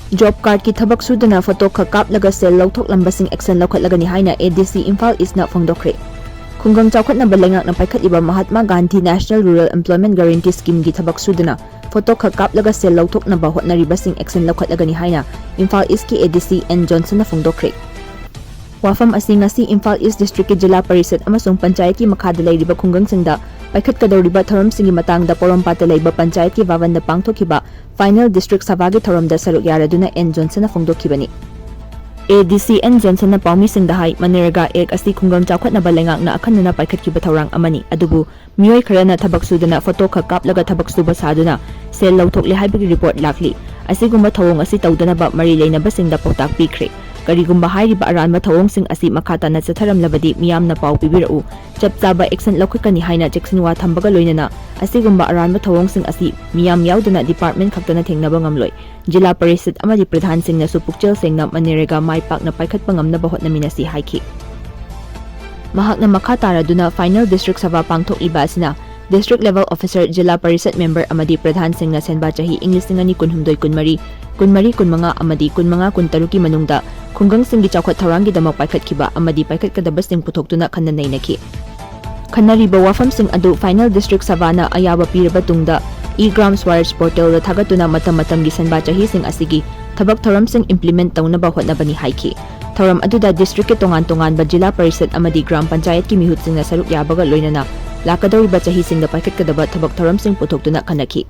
Job card ki Thabak Sudana photo Khak Kaplaga Sel Louthoklamba sing action Loukhatkani Haikhre ADC Imphal East na phongdokre. Khungang chawkhatnaba lengak na paikhatliba Mahatma Gandhi National Rural Employment Guarantee Scheme gi Thabak Sudana photo Khak Kaplaga Sel Louthoklamba hotnariba sing action Loukhatkani Haikhre Imphal East ki ADC N Johnson na phongdokre. Wafam asi ngasi Imphal East District ki Jila Parisad amasung panchayat ki makhada leiriba khungang singda paikhat kadawriba thorom singi matangda porompata leiba panchayat ki wawanda pangthokiba Final District Sabagi Thoramda Saruk Yaraduna N Johnson na phongdokhibani. ADC N Johnson na paumi singdahai Maniraga ek asi khungang chawkhatnaba lengak na akhanna paikhatkiba thorang amani adubu miyoi kharana Thabak Sudana photo Khak Kaplaga Thabak Suba saduna sel lauthokle haibagi report lakli asigumba thawong asi tawdanaba mari leinaba singda pautak pikre. Karigumba hairiba aranba thawong sing asi makhata na chatharamlabadi miyamna pau pibirau chapchaba action Loukhatkani Haikhre cheksinwa thambaga loinana asigumba aranba thawong sing asi miyam yaudana department khaktana thengnaba ngamloi Jila Parisad amadi Pradhan sing na supukchel singna Manirega maipak na paikhatpa ngamnaba hotnaminasi haikhi. Mahakna makataraduna Final District Sabha pangthokliba asina District Level Officer Jila Parisad Member amadi Pradhan sing na senba chahi English ngani kunhumdoi kunmari kunmanga amadi kunmanga kuntaruki manungda khungang singgi chawkhat thorangi damak paikhatkiba amadi paikhat kadaba sing puthoktuna khanna nainaki. Khanariba wafam sing adu Final District Savana ayaba piraba tungda e-gram Swaraj portal da thagatuna matam gi senba chahi sing asigi thabak thoram sing implement tawnaba hotnabani haikhi. Thoram aduda district ke tongan ba Jila Parisad amadi gram panchayat ki mihut sing na saruk yabaga loinana lakadawriba chahi sing da paikhat kadaba thabak thoram sing puthoktuna khanaki.